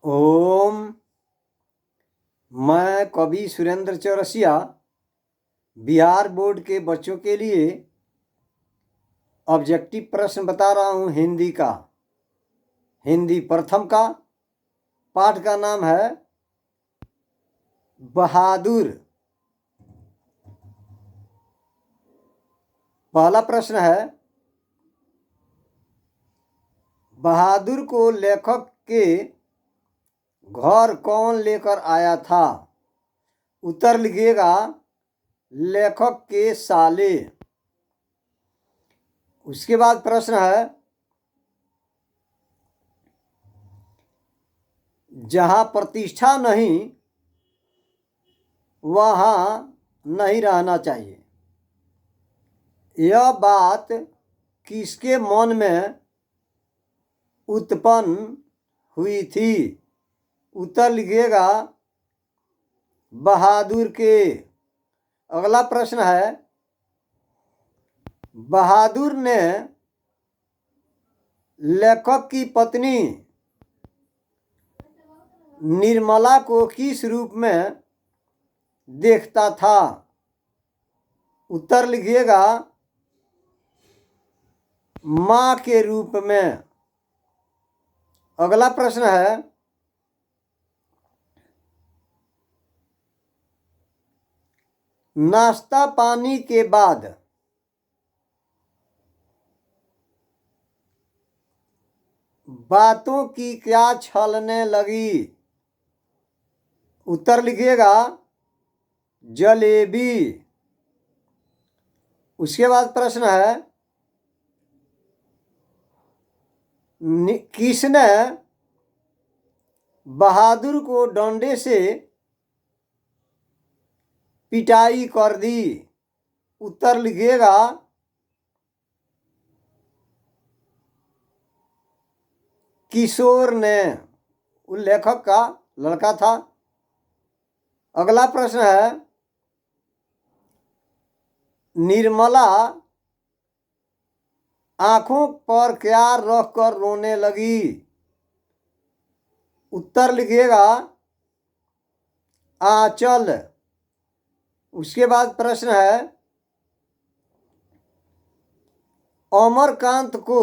ओम। मैं कवि सुरेंद्र चौरसिया बिहार बोर्ड के बच्चों के लिए ऑब्जेक्टिव प्रश्न बता रहा हूँ हिंदी का। हिंदी प्रथम का पाठ का नाम है बहादुर। पहला प्रश्न है, बहादुर को लेखक के घर कौन लेकर आया था? उत्तर लिखिएगा, लेखक के साले। उसके बाद प्रश्न है, जहाँ प्रतिष्ठा नहीं वहाँ नहीं रहना चाहिए। यह बात किसके मन में उत्पन्न हुई थी? उत्तर लिखिएगा, बहादुर के। अगला प्रश्न है, बहादुर ने लेखक की पत्नी निर्मला को किस रूप में देखता था? उत्तर लिखिएगा, मां के रूप में। अगला प्रश्न है, नाश्ता पानी के बाद बातों की क्या छलने लगी? उत्तर लिखिएगा, जलेबी। उसके बाद प्रश्न है, किसने बहादुर को डंडे से पिटाई कर दी? उत्तर लिखिएगा, किशोर ने। उस लेखक का लड़का था। अगला प्रश्न है, निर्मला आंखों पर क्या रखकर रोने लगी? उत्तर लिखिएगा, आंचल। उसके बाद प्रश्न है, अमरकांत को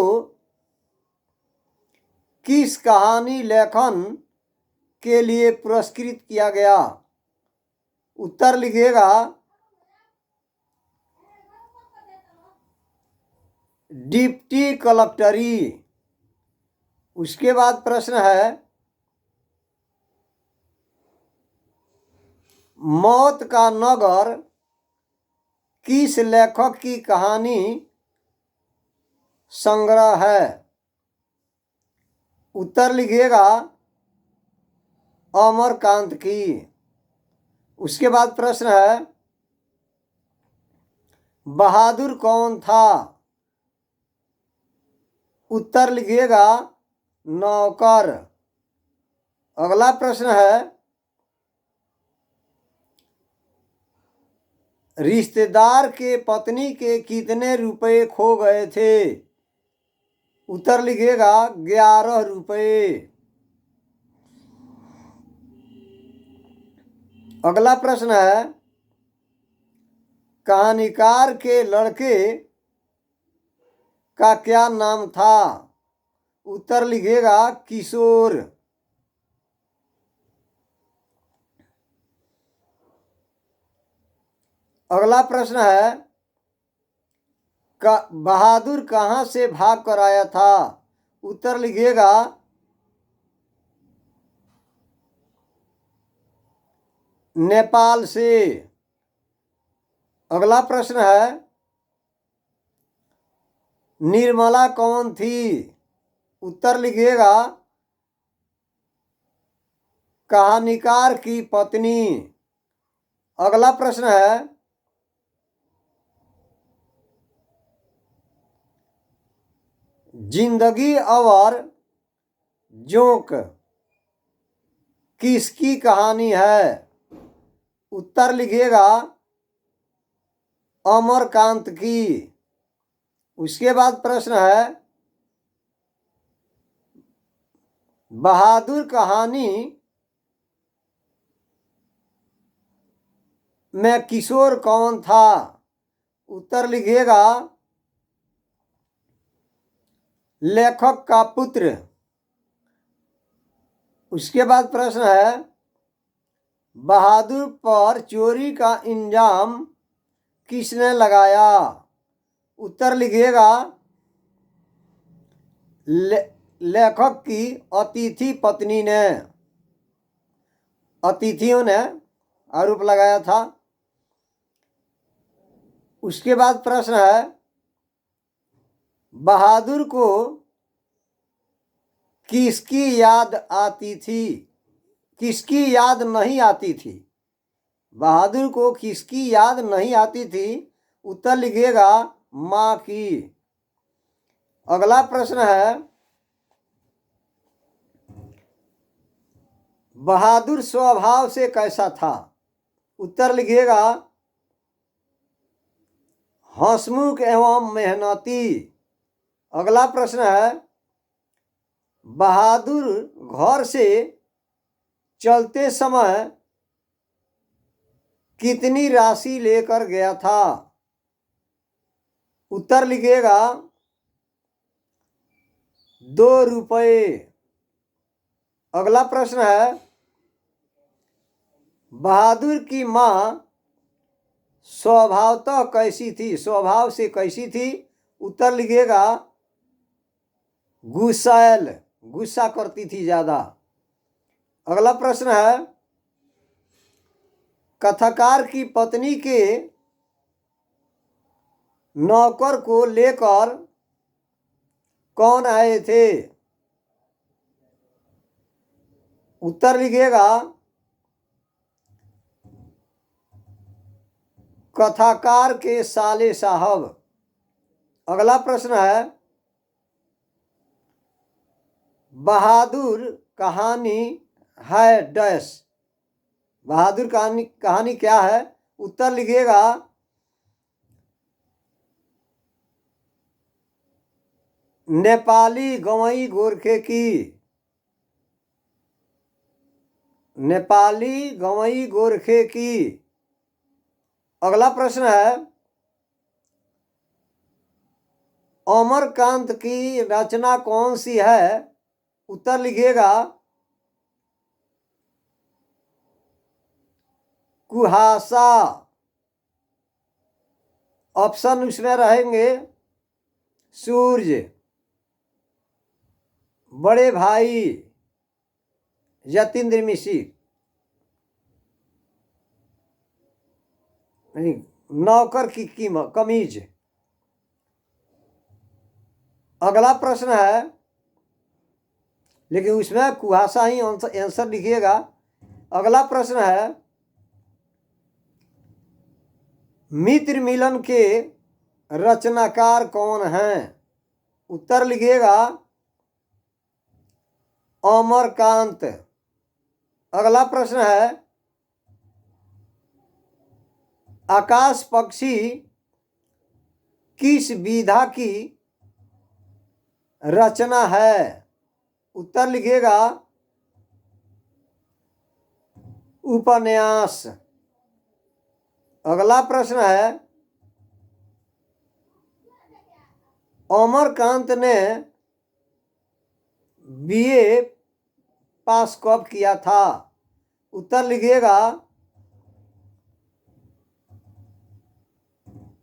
किस कहानी लेखन के लिए पुरस्कृत किया गया? उत्तर लिखिएगा, डिप्टी कलेक्टरी। उसके बाद प्रश्न है, मौत का नगर किस लेखक की कहानी संग्रह है? उत्तर लिखिएगा, अमरकांत की। उसके बाद प्रश्न है, बहादुर कौन था? उत्तर लिखिएगा, नौकर। अगला प्रश्न है, रिश्तेदार के पत्नी के कितने रुपए खो गए थे? उत्तर लिखिएगा, 11 रुपए। अगला प्रश्न है, कहानीकार के लड़के का क्या नाम था? उत्तर लिखिएगा, किशोर। अगला प्रश्न है, बहादुर कहाँ से भाग कर आया था? उत्तर लिखिएगा, नेपाल से। अगला प्रश्न है, निर्मला कौन थी? उत्तर लिखिएगा, कहानीकार की पत्नी। अगला प्रश्न है, जिंदगी और जोंक किसकी कहानी है? उत्तर लिखिएगा, अमरकांत की। उसके बाद प्रश्न है, बहादुर कहानी में किशोर कौन था? उत्तर लिखिएगा लेखक का पुत्र। उसके बाद प्रश्न है बहादुर पर चोरी का इल्जाम किसने लगाया? उत्तर लिखिएगा लेखक की अतिथि पत्नी ने। अतिथियों ने आरोप लगाया था। उसके बाद प्रश्न है बहादुर को किसकी याद आती थी? किसकी याद नहीं आती थी? बहादुर को किसकी याद नहीं आती थी? उत्तर लिखिएगा माँ की। अगला प्रश्न है बहादुर स्वभाव से कैसा था? उत्तर लिखिएगा हंसमुख एवं मेहनती। अगला प्रश्न है बहादुर घर से चलते समय कितनी राशि लेकर गया था? उत्तर लिखिएगा 2 रुपये। अगला प्रश्न है बहादुर की माँ स्वभावतः कैसी थी? स्वभाव से कैसी थी? उत्तर लिखिएगा गुस्सैल, गुस्सा करती थी ज्यादा। अगला प्रश्न है कथाकार की पत्नी के नौकर को लेकर कौन आए थे? उत्तर लिखिएगा कथाकार के साले साहब। अगला प्रश्न है बहादुर कहानी है डैश। बहादुर कहानी क्या है? उत्तर लिखिएगा नेपाली गवई गोरखे की। नेपाली गवई गोरखे की। अगला प्रश्न है अमरकांत की रचना कौन सी है? उत्तर लिखिएगा कुहासा। ऑप्शन उसमें रहेंगे सूर्य, बड़े भाई, यतीन्द्र मिश्र, नहीं, नौकर की कीमत कमीज। अगला प्रश्न है लेकिन उसमें कुहासा ही आंसर लिखिएगा। अगला प्रश्न है मित्र मिलन के रचनाकार कौन हैं? उत्तर लिखिएगा अमरकांत। अगला प्रश्न है आकाश पक्षी किस विधा की रचना है? उत्तर लिखिएगा उपन्यास। अगला प्रश्न है अमरकांत ने बीए पास कब किया था? उत्तर लिखिएगा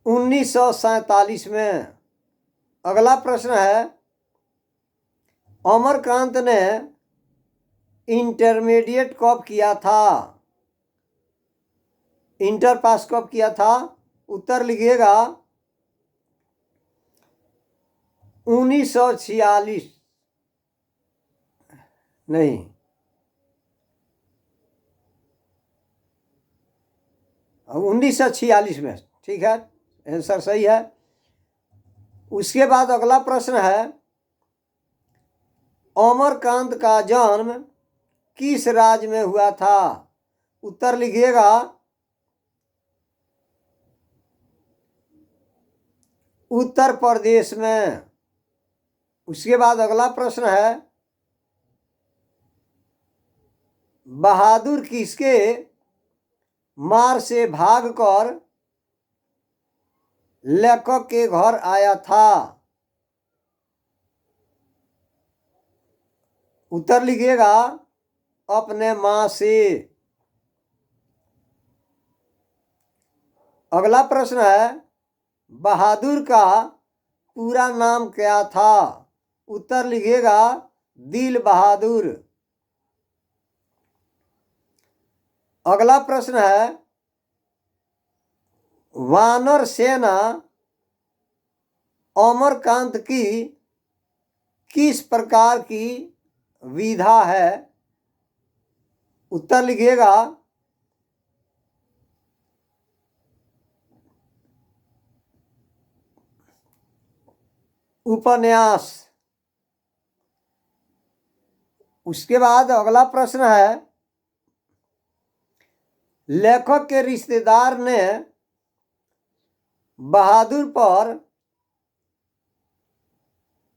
1947 में। अगला प्रश्न है अमरकांत ने इंटरमीडिएट कब किया था? इंटर पास कब किया था? उत्तर लिखिएगा 1946। नहीं, 1946 में। ठीक है, आंसर सही है। उसके बाद अगला प्रश्न है अमरकांत का जन्म किस राज्य में हुआ था? उत्तर लिखिएगा उत्तर प्रदेश में। उसके बाद अगला प्रश्न है बहादुर किसके मार से भागकर लेखक के घर आया था? उत्तर लिखिएगा अपने मां से। अगला प्रश्न है बहादुर का पूरा नाम क्या था? उत्तर लिखिएगा दिल बहादुर। अगला प्रश्न है वानर सेना अमरकांत की किस प्रकार की विधा है? उत्तर लिखिएगा उपन्यास। उसके बाद अगला प्रश्न है लेखक के रिश्तेदार ने बहादुर पर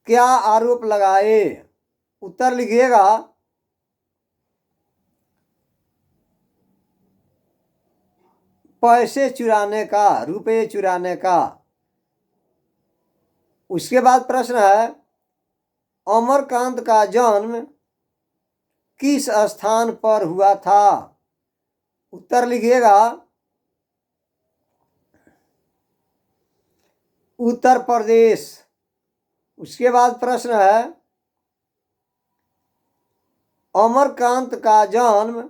क्या आरोप लगाए? उत्तर लिखिएगा पैसे चुराने का, रुपये चुराने का। उसके बाद प्रश्न है अमरकांत का जन्म किस स्थान पर हुआ था? उत्तर लिखिएगा उत्तर प्रदेश। उसके बाद प्रश्न है अमरकांत का जन्म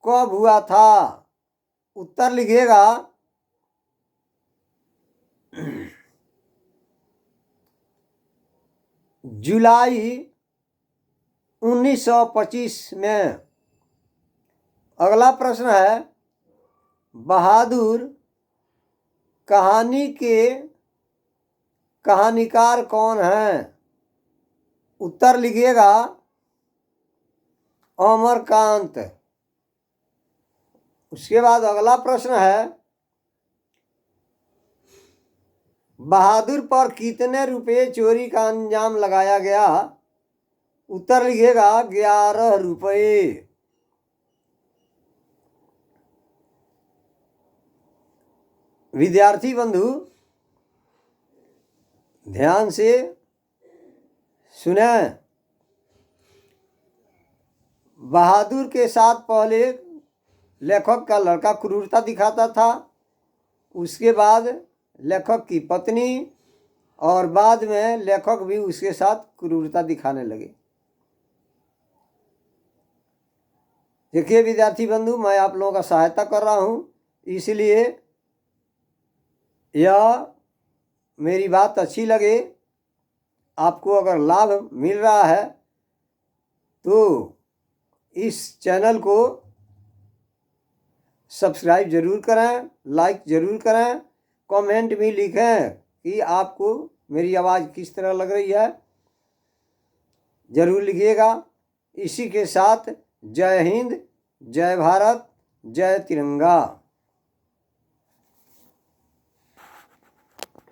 कब हुआ था? उत्तर लिखिएगा जुलाई 1925 में। अगला प्रश्न है बहादुर कहानी के कहानीकार कौन हैं? उत्तर लिखिएगा अमरकांत। उसके बाद अगला प्रश्न है बहादुर पर कितने रुपए चोरी का अंजाम लगाया गया? उत्तर लिखिएगा 11 रुपये। विद्यार्थी बंधु ध्यान से सुने। बहादुर के साथ पहले लेखक का लड़का क्रूरता दिखाता था, उसके बाद लेखक की पत्नी, और बाद में लेखक भी उसके साथ क्रूरता दिखाने लगे। देखिए विद्यार्थी बंधु, मैं आप लोगों का सहायता कर रहा हूँ, इसलिए यह मेरी बात अच्छी लगे, आपको अगर लाभ मिल रहा है तो इस चैनल को सब्सक्राइब जरूर करें, लाइक जरूर करें, कमेंट भी लिखें कि आपको मेरी आवाज़ किस तरह लग रही है, जरूर लिखिएगा। इसी के साथ जय हिंद, जय भारत, जय तिरंगा।